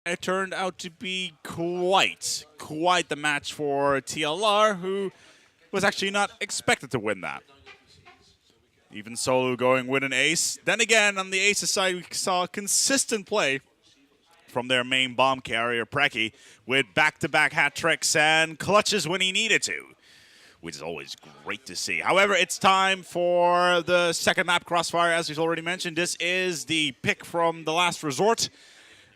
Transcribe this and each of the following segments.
it turned out to be quite the match for TLR, who was actually not expected to win that. Even Solo going with an ace. Then again, on the Aces side, we saw consistent play from their main bomb carrier, Preki, with back-to-back hat tricks and clutches when he needed to, which is always great to see. However, it's time for the second map, Crossfire, as we've already mentioned. This is the pick from the last resort,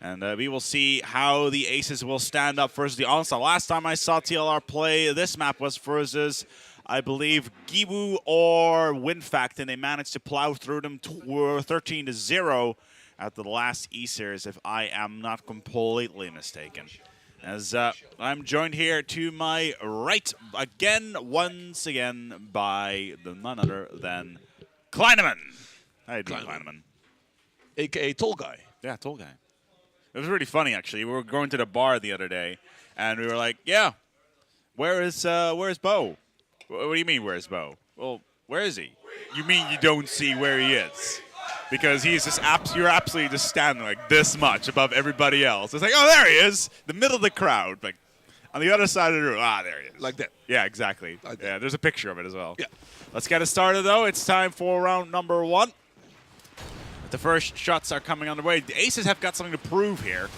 and we will see how the Aces will stand up versus the Onslaught. Last time I saw TLR play this map was versus, I believe, Gibu or WinFact, and they managed to plow through them 13-0 at the last E-Series, if I am not completely mistaken. As I'm joined here to my right, once again, by none other than Kleineman. How you doing, Kleineman? AKA Tall Guy. Yeah, Tall Guy. It was really funny, actually. We were going to the bar the other day, and we were like, yeah, where's Bo? What do you mean, where's Bo? Well, where is he? You mean you don't see where he is? Because he's just you're absolutely just standing like this much above everybody else. It's like, oh, there he is, the middle of the crowd, like on the other side of the room. Ah, there he is. Like that. Yeah, exactly. Like yeah, there's a picture of it as well. Yeah. Let's get it started, though. It's time for round number 1. The first shots are coming on the way. The Aces have got something to prove here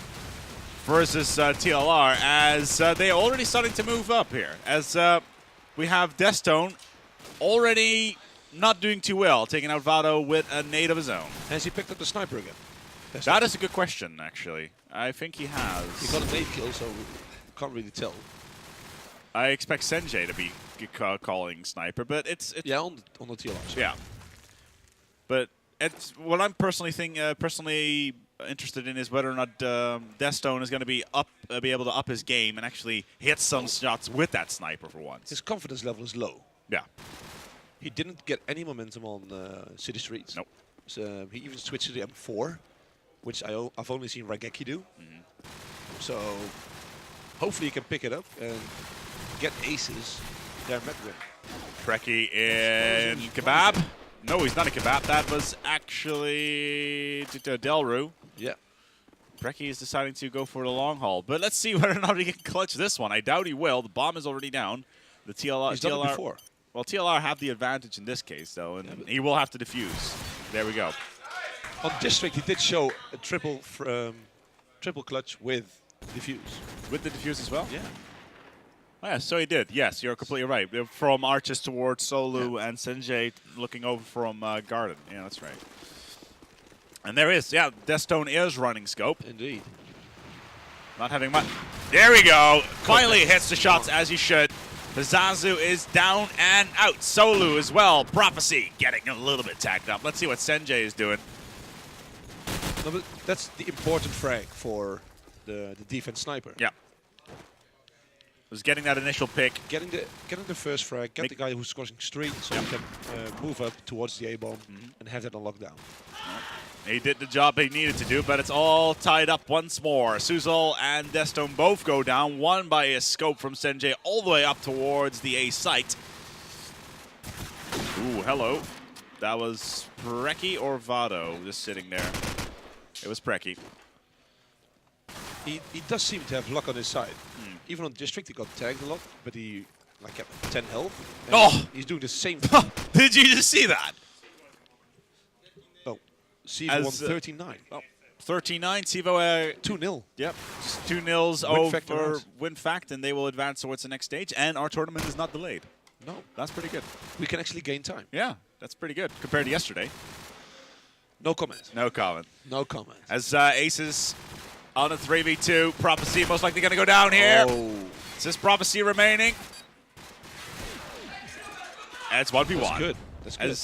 versus TLR, as they're already starting to move up here. As we have Destone already not doing too well, taking out Vado with a nade of his own. Has he picked up the sniper again? That is a good question, actually. I think he has. He got a nade kill, so can't really tell. I expect Senjay to be calling sniper, but it's yeah, on the TLR. Yeah, but it's what I'm personally interested in is whether or not Destone is going to be able to up his game and actually hit some shots with that sniper for once. His confidence level is low. Yeah. He didn't get any momentum on City Streets. Nope. So he even switched to the M4, which I've only seen Rageki do. So hopefully he can pick it up and get aces there met win. Preki in Kebab. No, he's not a Kebab. That was actually Delru. Yeah. Preki is deciding to go for the long haul. But let's see whether or not he can clutch this one. I doubt he will. The bomb is already down. The TLR... He's done it before. Well, TLR have the advantage in this case, though, and he will have to defuse. There we go. On District, he did show a triple clutch with defuse. With the defuse as well? Yeah. Oh, yeah, so he did. Yes, you're completely right. From Arches towards Solu and Senjay looking over from Garden. Yeah, that's right. And there is, yeah, Destone is running scope. Indeed. Not having much. There we go. Finally hits the shots as he should. Zazu is down and out. Solu as well. Prophecy getting a little bit tacked up. Let's see what Senjay is doing. No, but that's the important frag for the defense sniper. Yeah. Was getting that initial pick. Getting the first frag, get the guy who's crossing street so he can move up towards the A-bomb and have that on lockdown. He did the job he needed to do, but it's all tied up once more. Suzol and Destone both go down, one by a scope from Senjay all the way up towards the A site. Ooh, hello. That was Preki or Vado just sitting there. It was Preki. He does seem to have luck on his side. Even on District, he got tagged a lot, but he kept 10 health. Oh! He's doing the same thing. Did you just see that? Oh, Sivo won 39. Oh, 39, Sivo 2-0. Yep, just 2-0s over WinFact, and they will advance towards the next stage, and our tournament is not delayed. No. That's pretty good. We can actually gain time. Yeah, that's pretty good compared to yesterday. No comment. No comment. No comment. As Aces on a 3v2. Prophecy most likely going to go down here. Oh. Is this Prophecy remaining? And it's 1v1. That's good. That's good. As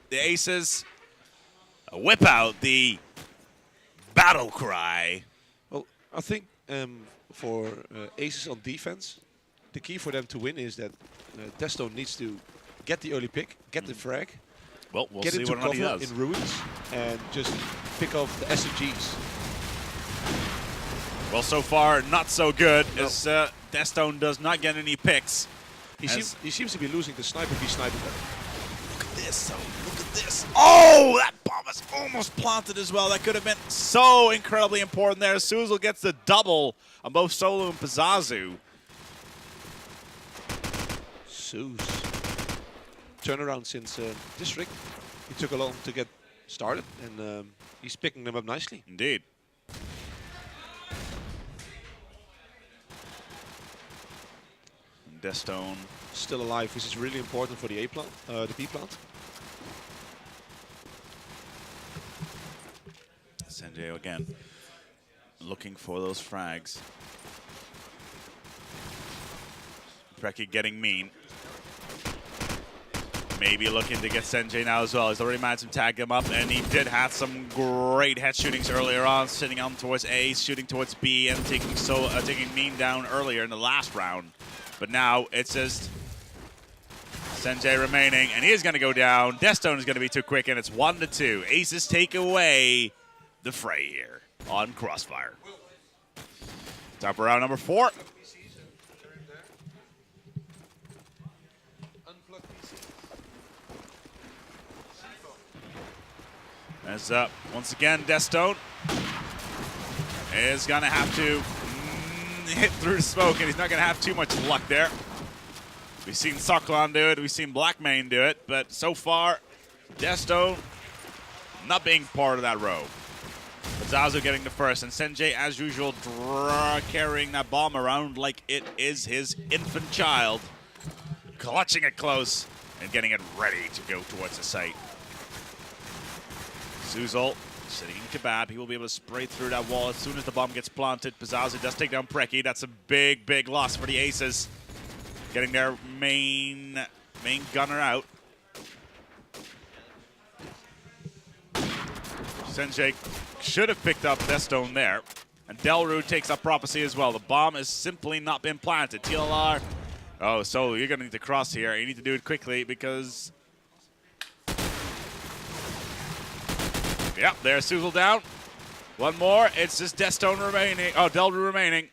the Aces whip out the battle cry. Well, I think for Aces on defense, the key for them to win is that Destone needs to get the early pick, get the frag, well, we'll get see into what he cover does in ruins, and just pick off the SMGs. Well, so far, not so good, No. as Destone does not get any picks. He seems to be losing the sniper v sniper battle. Look at this, though. Look at this. Oh, that bomb was almost planted as well. That could have been so incredibly important there. Suzel gets the double on both Solo and Pazazu. Suze. Turnaround since District. He took a long to get started, and he's picking them up nicely. Indeed. Destone still alive, which is really important for the A plant, the B plant. Sanjay again looking for those frags. Preki getting mean. Maybe looking to get Sanjay now as well. He's already managed to tag him up, and he did have some great head shootings earlier on, sitting on towards A, shooting towards B, and taking Mean down earlier in the last round. But now it's just Sanjay remaining, and he is going to go down. Destone is going to be too quick, and it's 1-2. Aces take away the fray here on Crossfire. Time for round number 4. As once again, Destone is going to have to hit through the smoke, and he's not going to have too much luck there. We've seen Soklan do it, we've seen Blackmane do it, but so far, Destone not being part of that row. Zazu getting the first, and Sanjay, as usual, carrying that bomb around like it is his infant child, clutching it close and getting it ready to go towards the site. Suzel sitting in Kebab. He will be able to spray through that wall as soon as the bomb gets planted. Pazazu does take down Preki. That's a big, big loss for the Aces. Getting their main gunner out. Sanjay should have picked up Destone there. And Delru takes up Prophecy as well. The bomb has simply not been planted. TLR. Oh, Solo, you're going to need to cross here. You need to do it quickly because... Yep, there's Suzel down. One more. It's just Destone remaining. Oh, Delru remaining.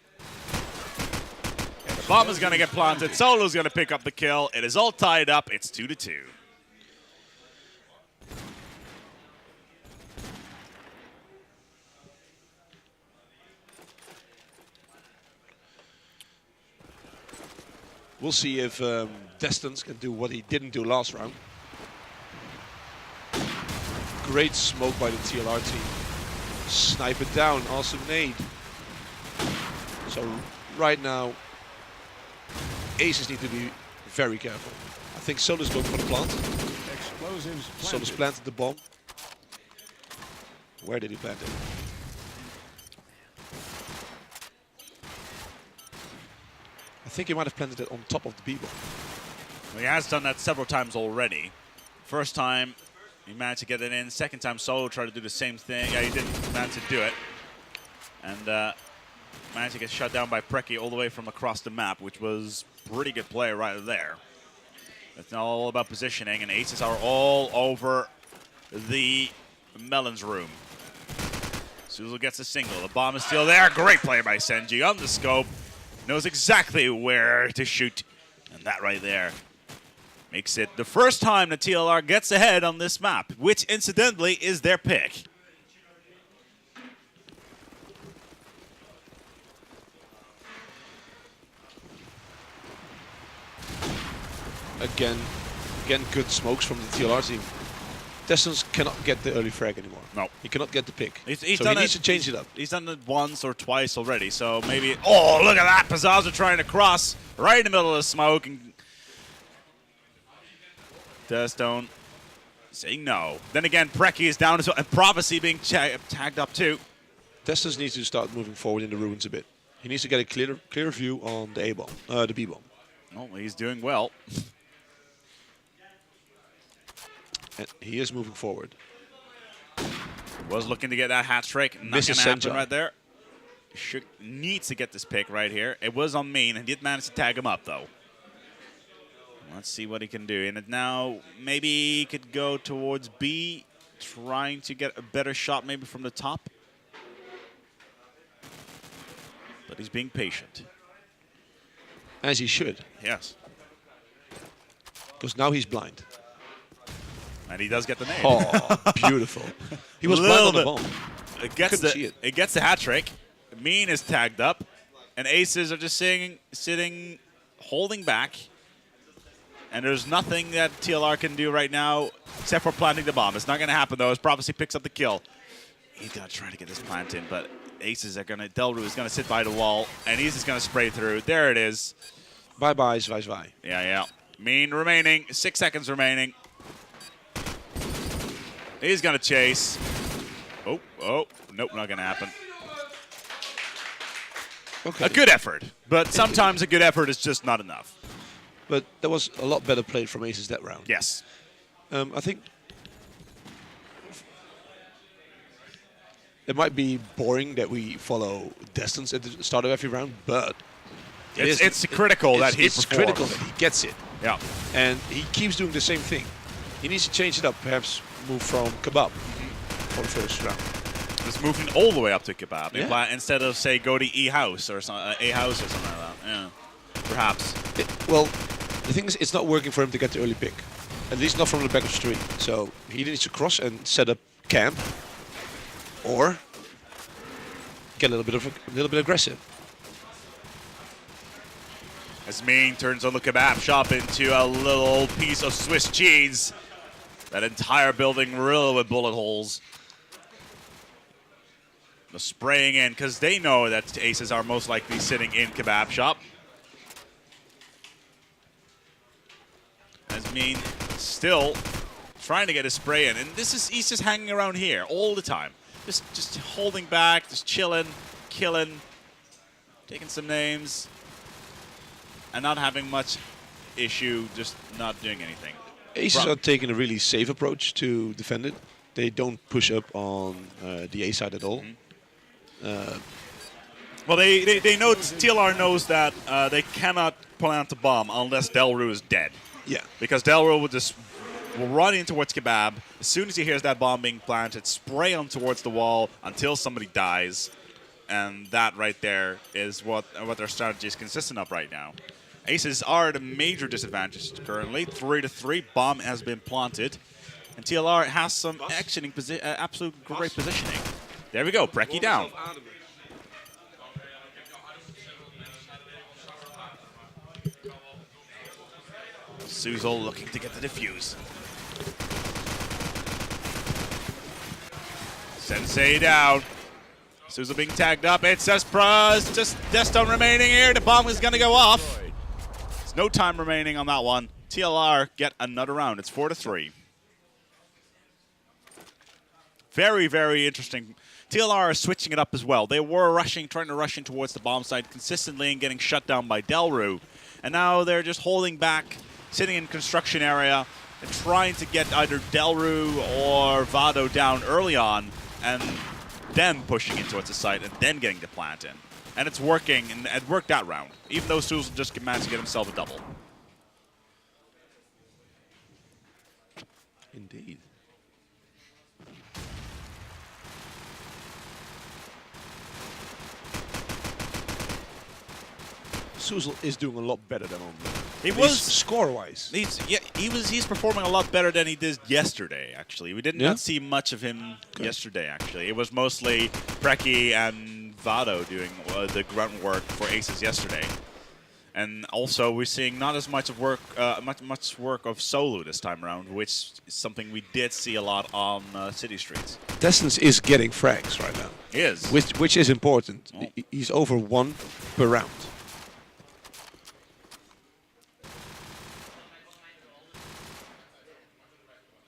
And the bomb is going to get planted. Solo's going to pick up the kill. It is all tied up. It's 2-2. We'll see if Destons can do what he didn't do last round. Great smoke by the TLR team. Snipe it down, awesome nade. So right now, Aces need to be very careful. I think Solo's going for the plant. Explosives planted. Solo's planted the bomb. Where did he plant it? I think he might have planted it on top of the B-bomb. Well, he has done that several times already. First time, he managed to get it in. Second time, Solo tried to do the same thing. Yeah, he didn't manage to do it. And managed to get shut down by Preki all the way from across the map, which was pretty good play right there. It's now all about positioning, and Aces are all over the Melons room. Suzel gets a single. The bomb is still there. Great play by Senji on the scope. Knows exactly where to shoot. And that right there makes it the first time that TLR gets ahead on this map, which incidentally is their pick. Again, good smokes from the TLR team. Destons cannot get the early frag anymore. No. He cannot get the pick. He's so done he needs to change it up. He's done it once or twice already, so maybe... Oh, look at that! Pazazu trying to cross right in the middle of the smoke. And Destone saying no. Then again, Preki is down as well, and Prophecy being tagged up too. Destons needs to start moving forward in the ruins a bit. He needs to get a clear view on the A-bomb, the B-bomb. Oh, he's doing well. And he is moving forward. Was looking to get that hat trick. Not going to happen right there. Needs to get this pick right here. It was on Mean, and he did manage to tag him up, though. Let's see what he can do. And now maybe he could go towards B, trying to get a better shot maybe from the top. But he's being patient. As he should. Yes. Because now he's blind. And he does get the nade. Oh, beautiful. He was blind Little on the bit. bomb. It gets Couldn't see it. it gets the hat trick. Mean is tagged up, and Aces are just sitting, holding back. And there's nothing that TLR can do right now except for planting the bomb. It's not going to happen though. As Prophecy picks up the kill. He's gonna try to get this plant in, but Aces are gonna. Delru is gonna sit by the wall, and he's just gonna spray through. There it is. Bye-bye, Zwei. Yeah. Mean remaining. 6 seconds remaining. He's gonna chase. Oh, nope, not gonna happen. Okay. A good effort, but sometimes a good effort is just not enough. But that was a lot better played from Aces that round. Yes. I think it might be boring that we follow distance at the start of every round, but It's critical that he It's performs. critical that he gets it. Yeah. And he keeps doing the same thing. He needs to change it up, perhaps move from kebab for the first round. Just moving all the way up to kebab. Yeah. Instead of, say, go to E house or A house or something like that. Yeah. Perhaps. Well, the thing is, it's not working for him to get the early pick. At least not from the back of the street. So he needs to cross and set up camp, or get a little bit aggressive. As Mean turns on the kebab shop into a little piece of Swiss cheese. That entire building riddled with bullet holes. The spraying in, because they know that Aces are most likely sitting in kebab shop. As Mean still trying to get a spray in, and he's just hanging around here all the time. Just holding back, just chilling, killing, taking some names, and not having much issue, just not doing anything. Aces are taking a really safe approach to defend it. They don't push up on the A side at all. Well, they know, TLR knows that they cannot plant a bomb unless Delru is dead. Yeah. Because Delru will run in towards kebab. As soon as he hears that bomb being planted, spray on towards the wall until somebody dies. And that right there is what their strategy is consistent of right now. Aces are at a major disadvantage currently. 3-3, bomb has been planted. And TLR has some absolute great positioning. There we go, Brecky down. Suzel looking to get the defuse. Sensei down. Suzel being tagged up. It says Praz. Just Deston remaining here. The bomb is going to go off. There's no time remaining on that one. TLR get another round. It's 4-3. Very, very interesting. TLR are switching it up as well. They were trying to rush in towards the bomb site consistently and getting shut down by Delru. And now they're just holding back, sitting in construction area, and trying to get either Delru or Vado down early on, and then pushing in towards the site, and then getting the plant in. And it's working, and it worked that round, even though Suzel just managed to get himself a double. Indeed. Suzel is doing a lot better than on He was score-wise. He's performing a lot better than he did yesterday. Actually, we did not see much of him yesterday. Actually, it was mostly Brecky and Vado doing the grunt work for Aces yesterday, and also we're seeing not as much of work, much work of Solo this time around, which is something we did see a lot on City Streets. Destins is getting frags right now. He is, which is important. Oh. He's over 1 per round.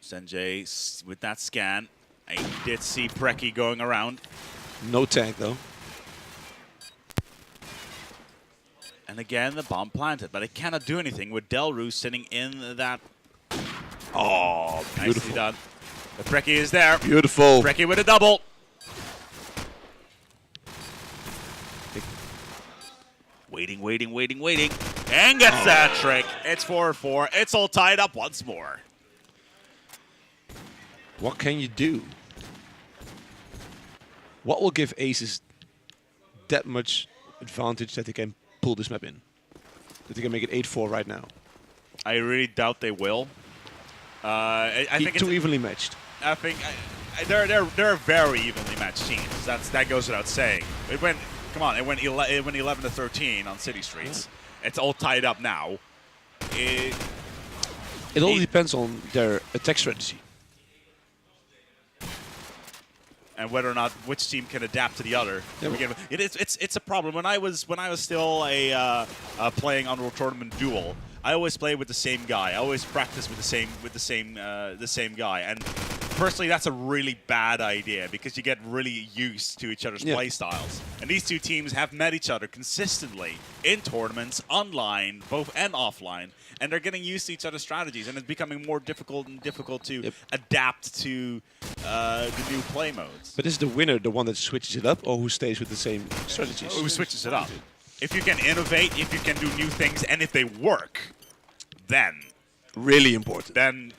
Sanjay with that scan. I did see Brecky going around. No tag though. And again, the bomb planted, but it cannot do anything with Delru sitting in that. Oh, beautiful. Nicely done. But Brecky is there. Beautiful. Brecky with a double. Waiting. And gets that trick. It's 4-4. It's all tied up once more. What can you do? What will give Aces that much advantage that they can pull this map in? That they can make it 8-4 right now? I really doubt they will. I think too evenly matched. I think they're very evenly matched teams. That goes without saying. It went 11 to 13 on City Streets. Yeah. It's all tied up now. It all depends on their attack strategy. And whether or not which team can adapt to the other. Yeah. It's a problem. When I was still playing Underworld Tournament Duel, I always played with the same guy. I always practiced with the same guy. And personally, that's a really bad idea because you get really used to each other's play styles. And these two teams have met each other consistently in tournaments, online, both and offline, and they're getting used to each other's strategies. And it's becoming more difficult to adapt to the new play modes. But is the winner the one that switches it up, or who stays with the same strategies? Who switches it up? If you can innovate, if you can do new things, and if they work, then really important. Then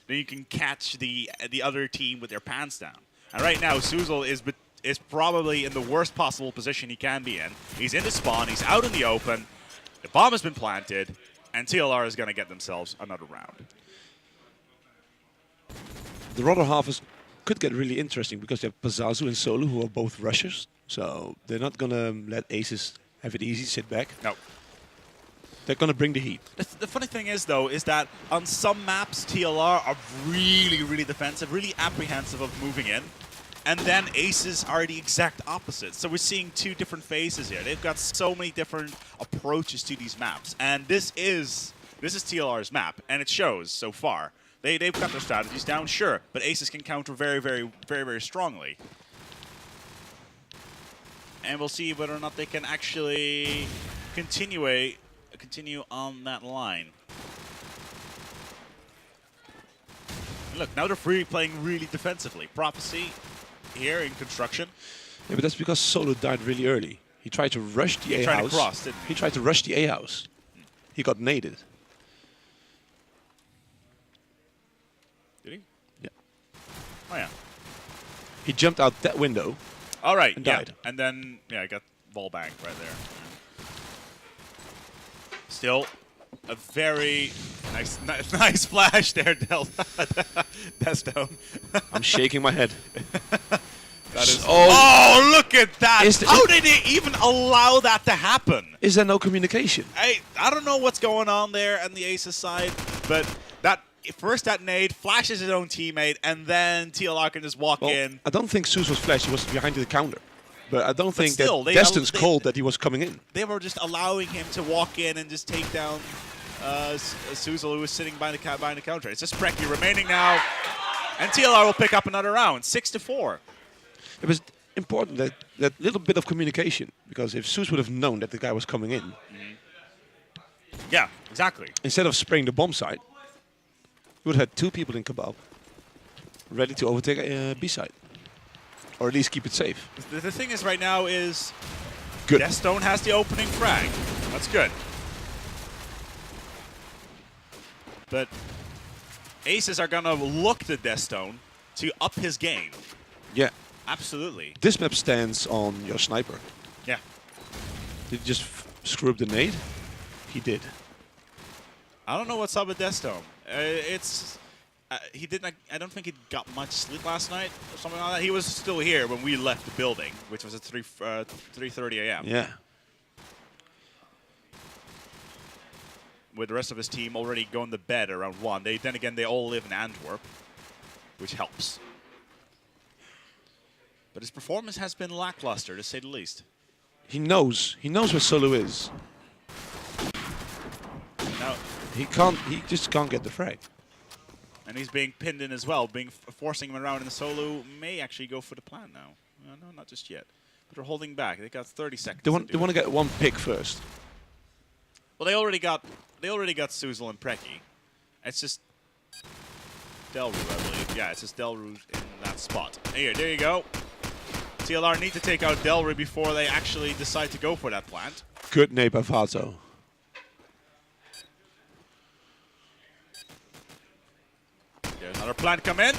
you can catch the other team with their pants down. And right now, Suzel is probably in the worst possible position he can be in. He's in the spawn. He's out in the open. The bomb has been planted, and TLR is going to get themselves another round. The other half could get really interesting because they have Pazazu and Solo, who are both rushers. So they're not going to let Aces have it easy, sit back. No. They're going to bring the heat. The funny thing is, though, is that on some maps, TLR are really, really defensive, really apprehensive of moving in. And then Aces are the exact opposite. So we're seeing two different phases here. They've got so many different approaches to these maps. And this is TLR's map, and it shows so far. They've got their strategies down, sure, but Aces can counter very, very, very, very strongly. And we'll see whether or not they can actually continue on that line. Look, now they're playing really defensively. Prophecy here in construction. Yeah, but that's because Solo died really early. He tried to rush the A house. He tried to cross, didn't he? He tried to rush the A house. He got naded. Did he? Yeah. Oh yeah. He jumped out that window. All right. And died. And then I got ball banked right there. Still, a very nice flash there, Destone. I'm shaking my head. That is. Oh, look at that! How did he even allow that to happen? Is there no communication? I don't know what's going on there on the Aces side, but first that nade flashes his own teammate, and then TLR can just walk in. I don't think Zeus was flashed. He was behind the counter. But I don't think that Destin's called that he was coming in. They were just allowing him to walk in and just take down Suzel, who was sitting behind the counter. It's just Preki remaining now, and TLR will pick up another round, 6-4. It was important that little bit of communication, because if Zeus would have known that the guy was coming in, yeah, exactly. Instead of spraying the bomb site, he would have had two people in Kebab ready to overtake B side. Or at least keep it safe. The thing is right now is good. Destone has the opening frag. That's good. But Aces are going to look to Destone to up his game. Yeah. Absolutely. This map stands on your sniper. Yeah. Did he just screw up the nade? He did. I don't know what's up with Destone. He didn't. I don't think he got much sleep last night or something like that. He was still here when we left the building, which was at 3:30 a.m. Yeah. With the rest of his team already going to bed around 1. Then again, they all live in Antwerp, which helps. But his performance has been lackluster, to say the least. He knows where Solo is. Now he just can't get the frag. And he's being pinned in as well, forcing him around, and Solo may actually go for the plan now. No, not just yet. But they're holding back. They got 30 seconds. They want to get one pick first. Well, they already got Suzel and Preki. It's just Delru, I believe. Yeah, it's just Delru in that spot. Here, there you go. TLR need to take out Delru before they actually decide to go for that plant. Good nade by Vato. There's another plant come in.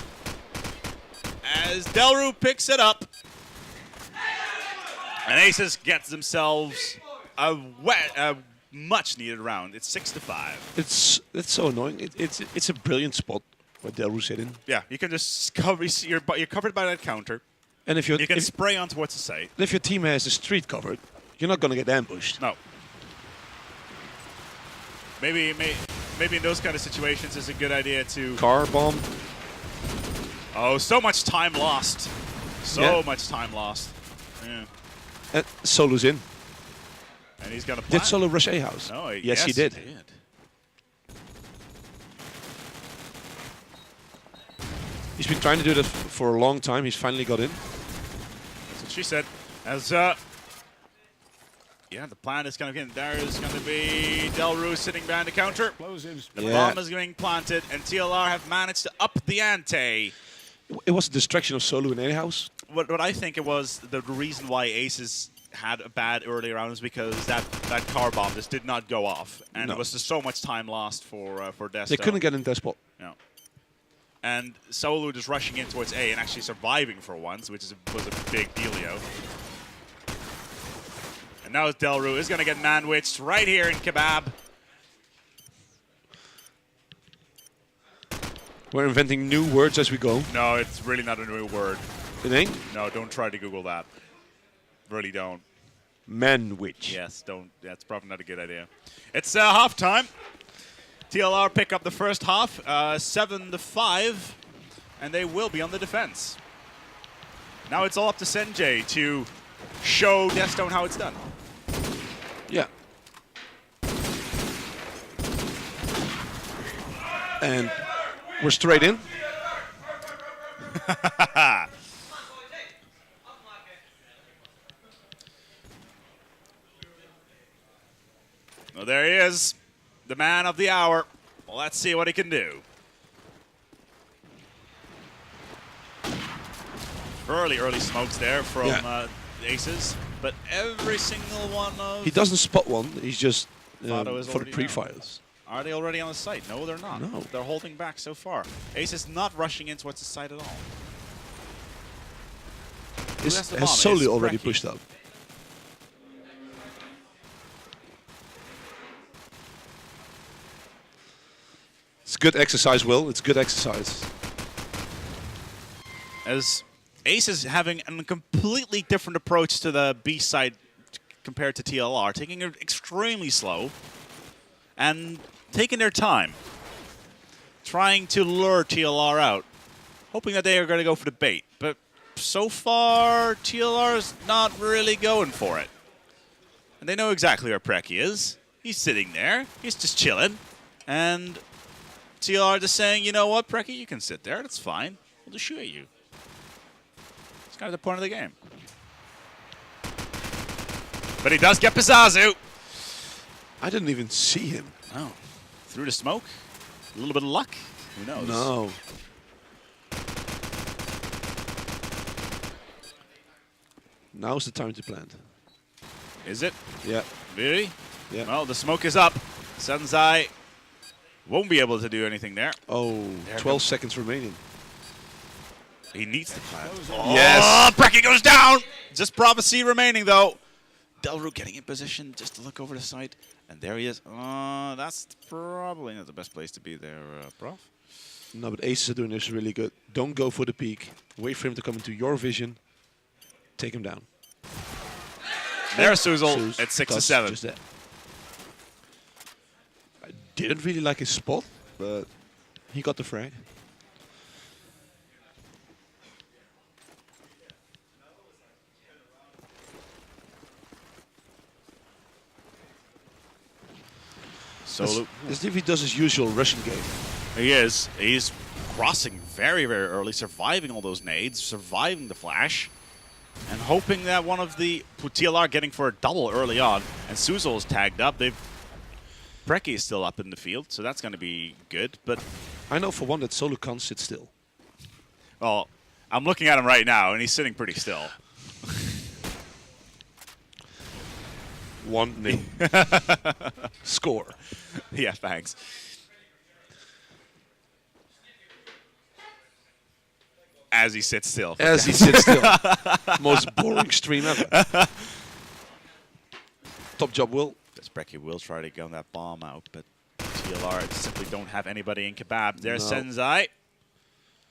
As Delru picks it up. And Aces gets themselves a much needed round. It's 6-5. It's so annoying. It's a brilliant spot where Delru's hitting. Yeah, you can just cover. You're covered by that counter. And if You can spray onto what's to say. if your team has the street covered, you're not gonna get ambushed. No. Maybe in those kind of situations, it's a good idea to. Car bomb. Oh, so much time lost. So Yeah. much time lost. Yeah. And Solo's in. And he's gonna. Did plant. Solo rush A house? No, yes, he did. He's been trying to do that for a long time. He's finally got in. That's what she said. As yeah, the plan is going to get. There is going to be Delru sitting behind the counter. Explosives. The Yeah. bomb is being planted, and TLR have managed to up the ante. It was a distraction of Solo in A house. What I think it was the reason why Aces had a bad early round is because that car bomb just did not go off, and No. it was just so much time lost for Desto. They couldn't get in their spot. No. And Solo just rushing in towards A and actually surviving for once, which was a big dealio. And now Delru is going to get man-witched right here in Kebab. We're inventing new words as we go. No, it's really not a new word. It ain't? No, don't try to Google that. Really don't. Man-witch. Yes, don't. That's probably not a good idea. It's halftime. TLR pick up the first half, 7-5, and they will be on the defense. Now it's all up to Senjay to show Deathstone how it's done. Yeah. And we're straight in. Well, there he is, the man of the hour. Well, let's see what he can do. Early smokes there from Aces, but every single one of... He doesn't spot one. He's just Fado is for the already pre-fires. Are they already on the site? No, they're not. No. They're holding back so far. Ace is not rushing in towards the site at all. Has has the bomb? Solo It's already Preki. pushed up? It's good exercise, Will. It's good exercise. As Ace is having a completely different approach to the B side compared to TLR, taking it extremely slow and taking their time, trying to lure TLR out, hoping that they are going to go for the bait. But so far, TLR is not really going for it. And they know exactly where Preki is. He's sitting there. He's just chilling. And TLR just saying, you know what, Preki, you can sit there. That's fine. We'll just shoot at you. It's kind of the point of the game. But he does get Pizazu. I didn't even see him. Oh, through the smoke? A little bit of luck? Who knows? No. Now's the time to plant. Is it? Yeah. Really? Yeah. Well, the smoke is up. Senzai won't be able to do anything there. Oh, There 12 comes- seconds remaining. He needs to plant. Yes. Oh, Preki goes down! Just Prophecy remaining, though. Delru getting in position just to look over the site. And there he is. That's probably not the best place to be there, Prof. No, but Aces are doing this really good. Don't go for the peak. Wait for him to come into your vision. Take him down. There's Suzel Suze at 6 to does 7. just that. I didn't really like his spot, but he got the frag. Solo. As if he does his usual Russian game. He is. He's crossing very, very early, surviving all those nades, surviving the flash, and hoping that one of the TLR getting for a double early on, and Suzel is tagged up. Preki is still up in the field, so that's going to be good. But I know for one that Solo can't sit still. well, I'm looking at him right now, and he's sitting pretty still. 1-0. Score. Yeah, thanks. As he sits still. As he sits still. Most boring stream ever. Top job, Will. This Brecky will try to get that bomb out, but TLR simply don't have anybody in Kebab. There's Senzai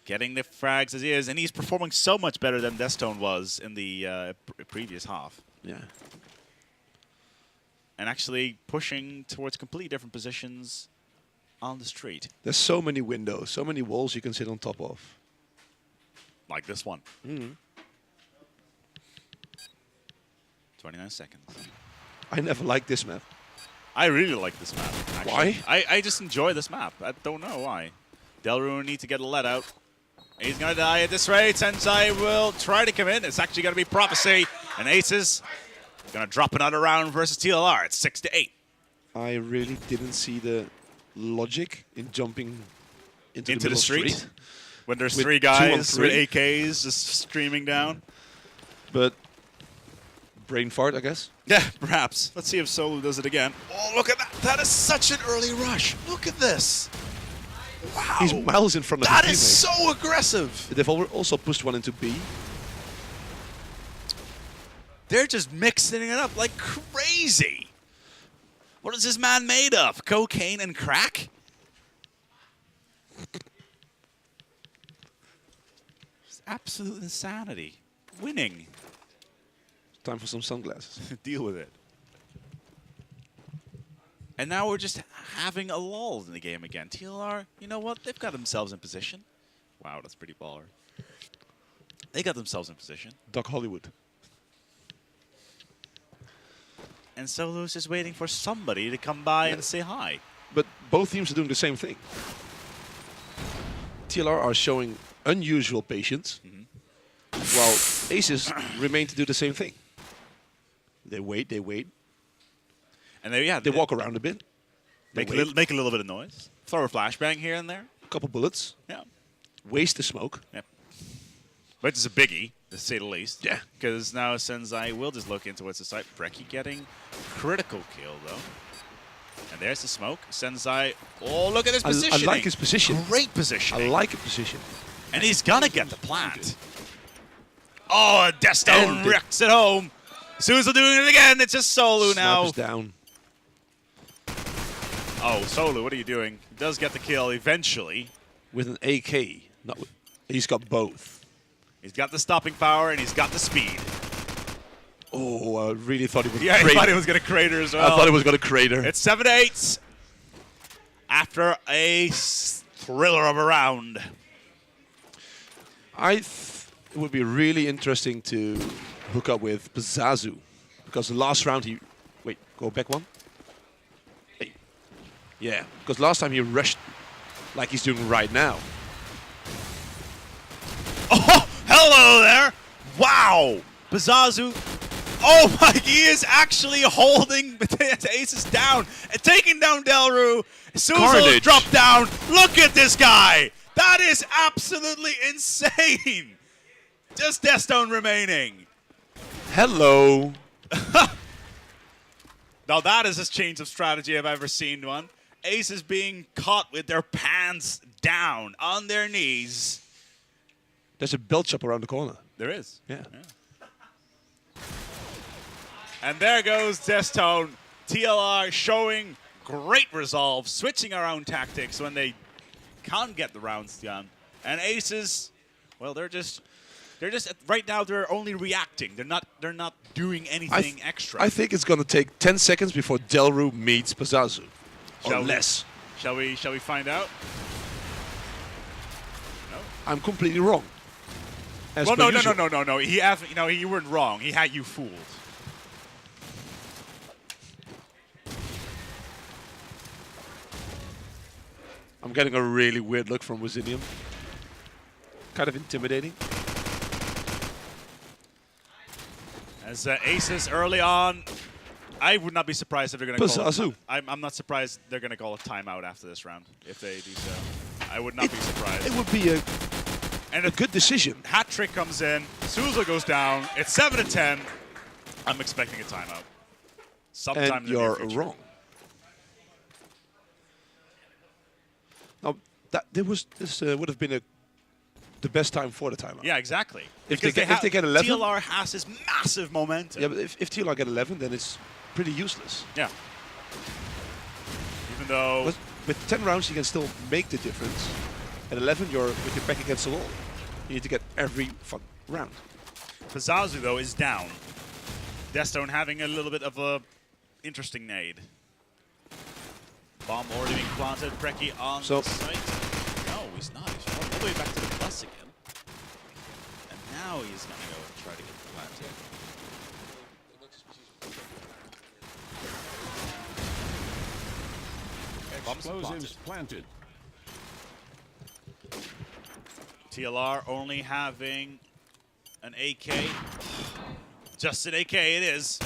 getting the frags as he is, and he's performing so much better than Destone was in the previous half. Yeah. And actually pushing towards completely different positions on the street. There's so many windows, so many walls you can sit on top of. Like this one. Mm-hmm. 29 seconds. I never liked this map. I really like this map, actually. Why? I just enjoy this map. I don't know why. Delru need to get a let out. He's going to die at this rate. Sensei will try to come in. It's actually going to be Prophecy. And Aces going to drop another round versus TLR. It's 6-8. I really didn't see the logic in jumping into the street. When there's With 3 2 on guys 3. with AKs just streaming down. But brain fart, I guess. Yeah, perhaps. Let's see if Solo does it again. Oh, look at that. That is such an early rush. Look at this. Wow. He's miles in front of That his is teammate. so aggressive. They've also pushed one into B. They're just mixing it up like crazy. What is this man made of? Cocaine and crack? It's absolute insanity. Winning. Time for some sunglasses. Deal with it. And now we're just having a lull in the game again. TLR, you know what? They've got themselves in position. Wow, that's pretty baller. They got themselves in position. Doc Hollywood. And Solo's just waiting for somebody to come by and say hi. But both teams are doing the same thing. TLR are showing unusual patience, while Aces remain to do the same thing. They wait, they wait. And they Walk around a bit. make a little bit of noise. Throw a flashbang here and there. A couple bullets. Yeah. Waste the smoke. Yep. But it's a biggie, to say the least. Yeah. Because now Senzai will just look into what's the site. Brecky getting critical kill, though. And there's the smoke. Senzai, oh, look at this positioning. I like his position. Great position. I like his position. And he's gonna get the plant. Oh, Destone wrecks it home. Suzel doing it again. It's just Solo now. Snipers down. Oh, Solo, what are you doing? He does get the kill eventually. With an AK. Not with, he's got both. He's got the stopping power and he's got the speed. Oh, I really thought he was Yeah, he thought he was going to crater as well. I thought he was going to crater. It's 7-8 after a thriller of a round. It would be really interesting to hook up with Bazazu. Because the last round he... Wait, go back one. Hey. Yeah, because last time he rushed like he's doing right now. Oh, hello there. Wow. Bazazu. Oh my, he is actually holding Aces down and taking down Delru. Suzel dropped down. Look at this guy. That is absolutely insane. Just Destone remaining. Hello. Now that is a change of strategy I've ever seen one. Aces being caught with their pants down on their knees. There's a belt shop around the corner. There is. Yeah. And there goes Destone. TLR showing great resolve, switching around tactics when they can't get the rounds done. And Aces, well, they're just right now they're only reacting. They're not doing anything extra. I think it's going to take 10 seconds before Delru meets Bazazu. Or less. Shall we find out? No. I'm completely wrong. Well, no. He hasn't. You know, you weren't wrong. He had you fooled. I'm getting a really weird look from Wazinium. Kind of intimidating. As Aces early on, I would not be surprised if they're going to call Bazazu. I'm not surprised they're going to call a timeout after this round, if they do so. I would not be surprised. It would be a good decision. Hat trick comes in. Suzel goes down. It's 7-10. I'm expecting a timeout. Sometime And you're wrong. Now, this would have been the best time for the timeout. Yeah, exactly. If they get 11, TLR has this massive momentum. Yeah, but if TLR get 11, then it's pretty useless. Yeah. Even though But with 10 rounds, you can still make the difference. At 11, you're with your back against the wall. You need to get every round. Pazazu, though, is down. Destone having a little bit of a interesting nade. Bomb already being planted. Preki on the site. No, he's not. He's all the way back to the bus again. And now he's going to go and try to get the planted. Explosives planted. TLR only having an AK. Just an AK it is.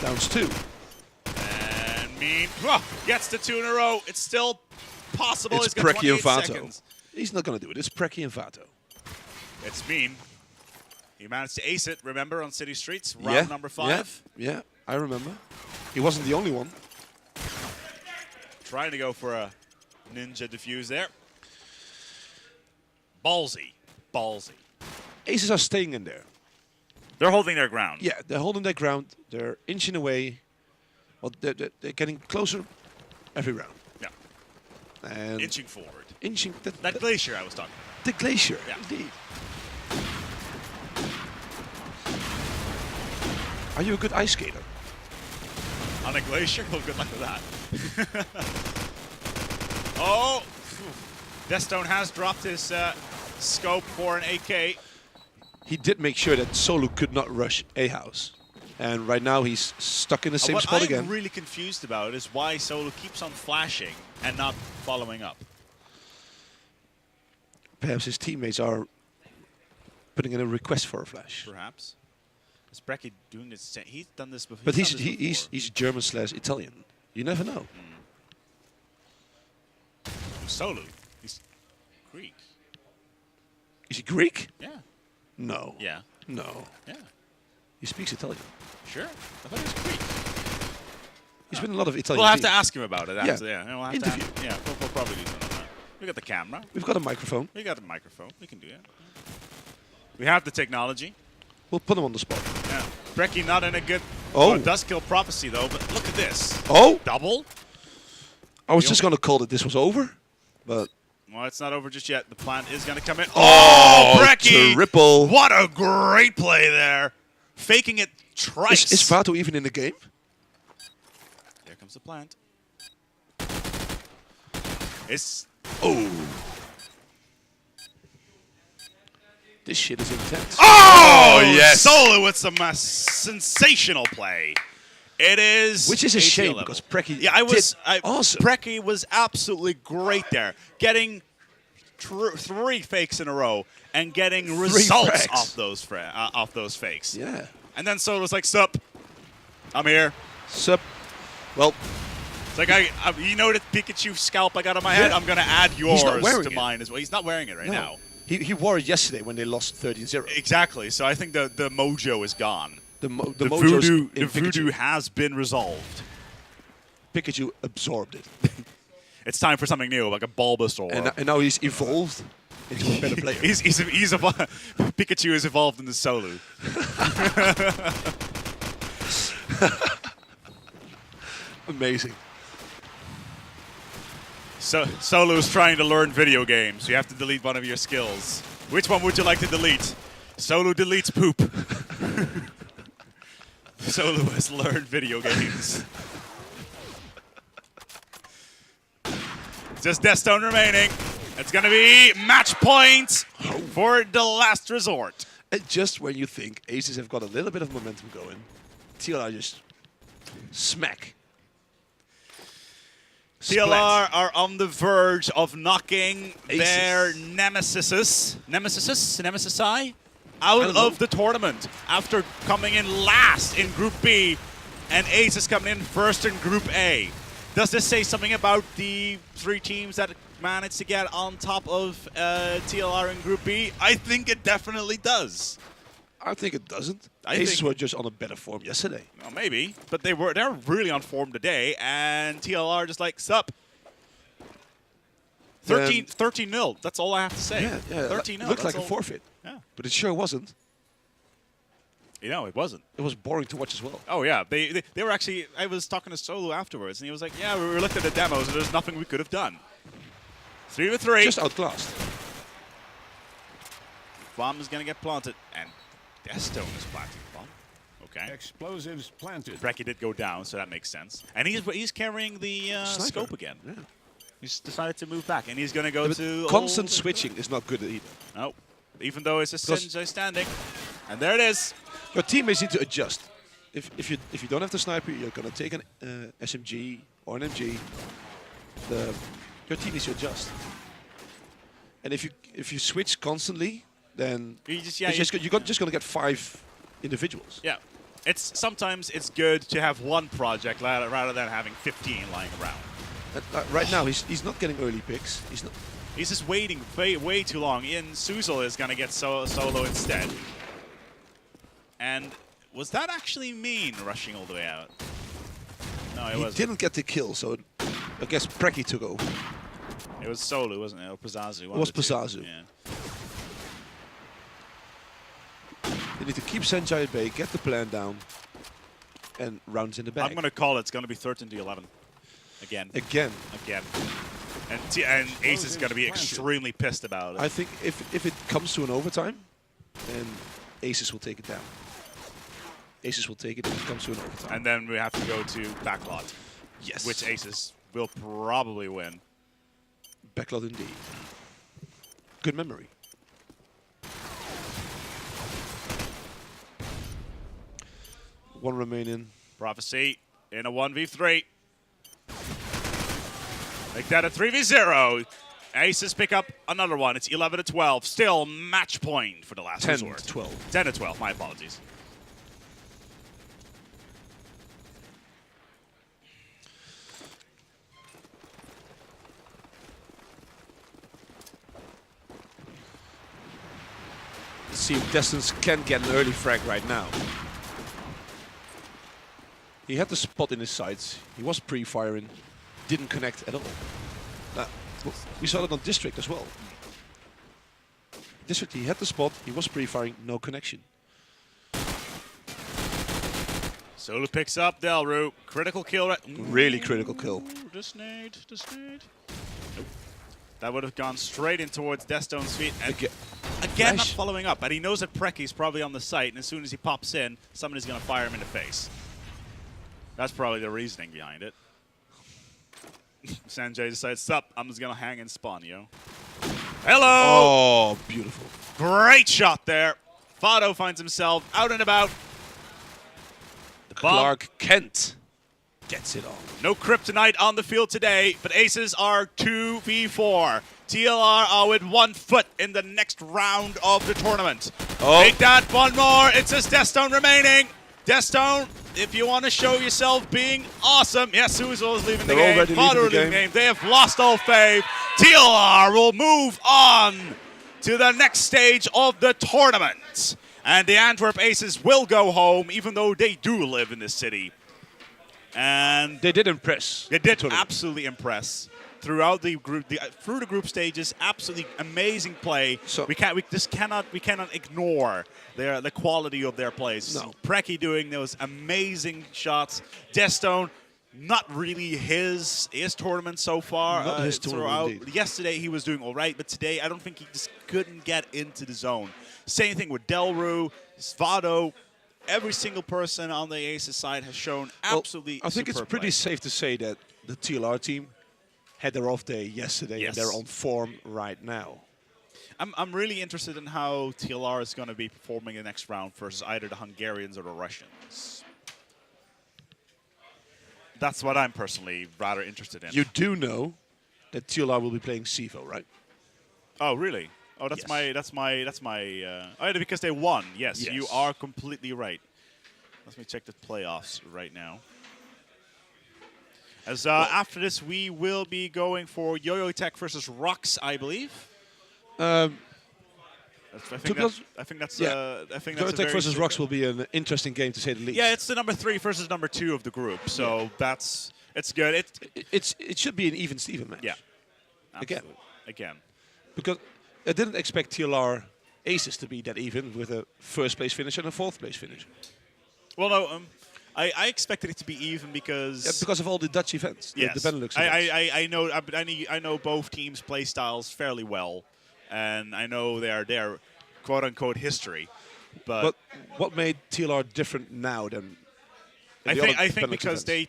Downs 2. And Mean gets the 2 in a row. It's still possible. It's He's got Preki and 28 Vato. seconds. He's not going to do it. It's Preki and Vato. It's Mean. He managed to ace it, remember, on City Streets, round number 5. Yeah, I remember. He wasn't the only one. Trying to go for a ninja defuse there. Ballsy. Ballsy. Aces are staying in there. They're holding their ground. Yeah, they're holding their ground. They're inching away. Well, they're getting closer every round. Yeah. And Inching forward. inching. That glacier I was talking about. The glacier, Yeah. indeed. Are you a good ice skater? On a glacier? Well, good luck with that. Oh! Destone has dropped his scope for an AK. He did make sure that Solu could not rush A house. And right now he's stuck in the same spot again. What I'm really confused about is why Solo keeps on flashing and not following up. Perhaps his teammates are putting in a request for a flash. Perhaps. Is Preki doing this? He's done this before. But he's German/Italian. You never know. Solo. He's Greek. Is he Greek? Yeah. No. Yeah. No. Yeah. He speaks Italian. Sure. I thought he was Greek. He's been in a lot of Italian We'll have to teams. ask him about it. Yeah. After, yeah. We'll have Interview. To yeah. We'll probably do something on that. We got the camera. We've got a microphone. We got a microphone. We can do it. We have the technology. We'll put him on the spot. Yeah. Preki not in a good. Oh. Does kill Prophecy though, but look at this. Oh. Double. I was just going to call that this was over, but... Well, it's not over just yet. The plant is going to come in. Oh, Preki! triple. What a great play there. Faking it twice. Is Vato even in the game? There comes the plant. It's... Oh. This shit is intense. Oh, yes. Solo with some sensational play. It is... Which is a shame level. because Preki awesome. Preki was absolutely great there. Getting 3 fakes in a row and getting results off those fakes. Yeah. And then Solo was like, sup, I'm here. Sup. Well, it's like, you know the Pikachu scalp I got on my head? I'm going to add yours to mine as well. He's not wearing it right now. He wore it yesterday when they lost 30-0. Exactly. So I think the mojo is gone. The voodoo has been resolved. Pikachu absorbed it. It's time for something new, like a Bulbasaur. And now he's evolved into a better player. Pikachu is evolved into Solo. Amazing. So Solo's trying to learn video games. You have to delete one of your skills. Which one would you like to delete? Solo deletes poop. Solo has learned video games. Just Deathstone remaining. It's going to be match point for the last resort. And just when you think Aces have got a little bit of momentum going, TLR just smack. TLR are on the verge of knocking their nemesis out of the tournament after coming in last in Group B, and Ace is coming in first in Group A. Does this say something about the 3 teams that managed to get on top of TLR in Group B? I think it definitely does. I think it doesn't. Aces were just on a better form yesterday. Well, maybe, but they're really on form today, and TLR just like, sup. 13-0. That's all I have to say. Yeah. 13-0. Looked like a forfeit. Yeah. But it sure wasn't. You know, it wasn't. It was boring to watch as well. Oh, yeah. They were actually... I was talking to Solo afterwards, and he was like, yeah, we were looking at the demos, and there's nothing we could have done. 3v3. Just outclassed. Bomb is going to get planted, and Destone is planting the bomb. Okay. Explosives planted. Brecky did go down, so that makes sense. And he's carrying the scope again. Yeah. He's decided to move back, and he's going to go to... Constant switching is not good either. No. Even though it's a Senjai standing. And there it is. Your teammates need to adjust. If you don't have the sniper, you're going to take an SMG or an MG. Your team needs to adjust. And if you switch constantly, then you're just going to get 5 individuals. Yeah. Sometimes it's good to have one project rather than having 15 lying around. Right now, he's not getting early picks. He's just waiting way too long. Ian Suzel is going to get solo instead. And was that actually mean, rushing all the way out? No, it wasn't. He didn't get the kill, so I guess Brecky took over. It was Solo, wasn't it? Or Pazazu. It was Pazazu. Yeah. They need to keep Senjai at bay, get the plan down, and rounds in the bag. I'm going to call it's going to be 13-11. Again. Again. And Ace is going to be extremely pissed about it. I think if it comes to an overtime, then Aces will take it down. Aces will take it if it comes to an overtime. And then we have to go to backlot. Yes. Which Aces will probably win. Backlot indeed. Good memory. One remaining. Prophecy in a 1v3. Make that a 3v0. Aces pick up another one. It's 11-12. Still match point for the last 10 resort. 12. 10-12. My apologies. Let's see if Destins can get an early frag right now. He had the spot in his sights. He was pre-firing. Didn't connect at all. We saw that on District as well. District, he had the spot. He was pre-firing. No connection. Solo picks up Delru. Critical kill. Really critical kill. Just nade. Nope. That would have gone straight in towards Destone's feet. And again, not following up. And he knows that Precky's probably on the site. And as soon as he pops in, somebody's going to fire him in the face. That's probably the reasoning behind it. Sanjay decides, sup, I'm just going to hang and spawn, yo. Hello! Oh, beautiful. Great shot there. Fado finds himself out and about. Clark Kent gets it on. No kryptonite on the field today, but Aces are 2v4. TLR are with 1 foot in the next round of the tournament. Oh. Take that, one more. It says Destone remaining. Destone, if you want to show yourself being awesome. Yes, Suzel is leaving the game. Fado is leaving the game. They have lost all faith. TLR will move on to the next stage of the tournament. And the Antwerp Aces will go home, even though they do live in this city. And they did impress. They did absolutely impress throughout the group, through the group stages. Absolutely amazing play. So we cannot ignore the quality of their plays. No. Precky doing those amazing shots. Destone, not really his tournament so far. Not his tournament, indeed. Yesterday he was doing all right, but today I don't think he just couldn't get into the zone. Same thing with Delru, Svado. Every single person on the Aces side has shown absolutely I think it's pretty play. safe to say that the TLR team had their off day yesterday, and they're on form right now. I'm really interested in how TLR is going to be performing in the next round versus either the Hungarians or the Russians. That's what I'm personally rather interested in. You do know that TLR will be playing Sivo, right? Oh, really? Oh, that's my. Oh, because they won. Yes, you are completely right. Let me check the playoffs right now. As after this, we will be going for Yo-Yo Tech versus Rocks, I believe. I think that's Yo-Yo Tech versus Rocks will be an interesting game, to say the least. Yeah, it's the number 3 versus number 2 of the group, so it's good. It should be an even-Steven match. Yeah, absolutely. Again. Because I didn't expect TLR Aces to be that even with a first place finish and a fourth place finish. Well, no, I expected it to be even because... Yeah, because of all the Dutch events, yes, the Benelux events. I know both teams' play styles fairly well, and I know their quote-unquote history. But what made TLR different now than I think because events?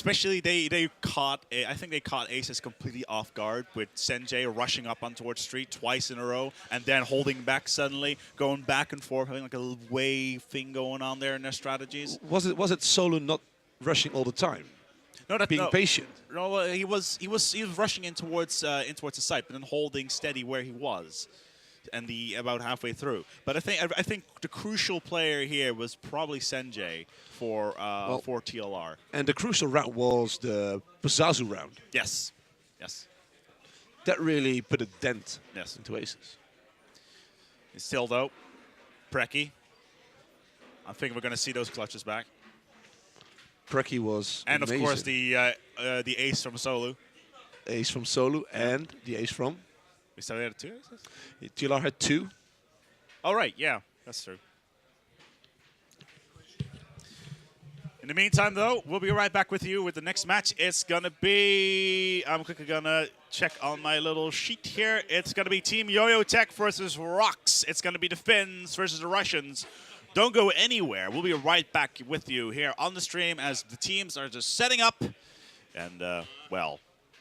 they caught Aces completely off guard with Senjay rushing up on towards street twice in a row and then holding back suddenly, going back and forth, having like a little wave thing going on there in their strategies. Was it Solo not rushing all the time? No, being patient. No, he was rushing in towards the site, but then holding steady where he was, and about halfway through. But I think the crucial player here was probably Senjay for TLR. And the crucial round was the Pazazu round. Yes. That really put a dent into Aces. Still though, Preki. I think we're going to see those clutches back. Preki was and amazing. Of course the ace from Solu. Ace from Solu and the ace from. We started at 2 aces? TLR had 2. Oh right, yeah, that's true. In the meantime, though, we'll be right back with you with the next match. It's gonna be. I'm quickly gonna check on my little sheet here. It's gonna be Team Yo-Yo Tech versus Rocks. It's gonna be the Finns versus the Russians. Don't go anywhere. We'll be right back with you here on the stream as the teams are just setting up. And, well,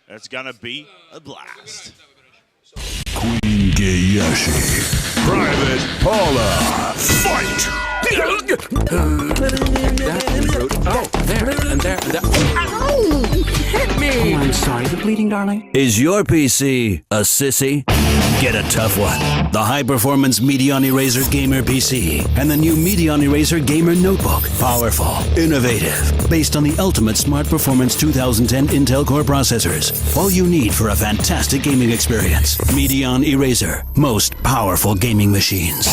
it's going to be a blast. Queen Gayashi. Private Paula. Fight! Oh, there, and there. Ow! Hit me! Oh, I'm sorry. The bleeding, darling. Is your PC a sissy? Get a tough one. The high-performance Medion Eraser Gamer PC and the new Medion Eraser Gamer Notebook. Powerful, innovative, based on the ultimate Smart Performance 2010 Intel Core processors. All you need for a fantastic gaming experience. Medion Eraser. Most powerful gaming machines.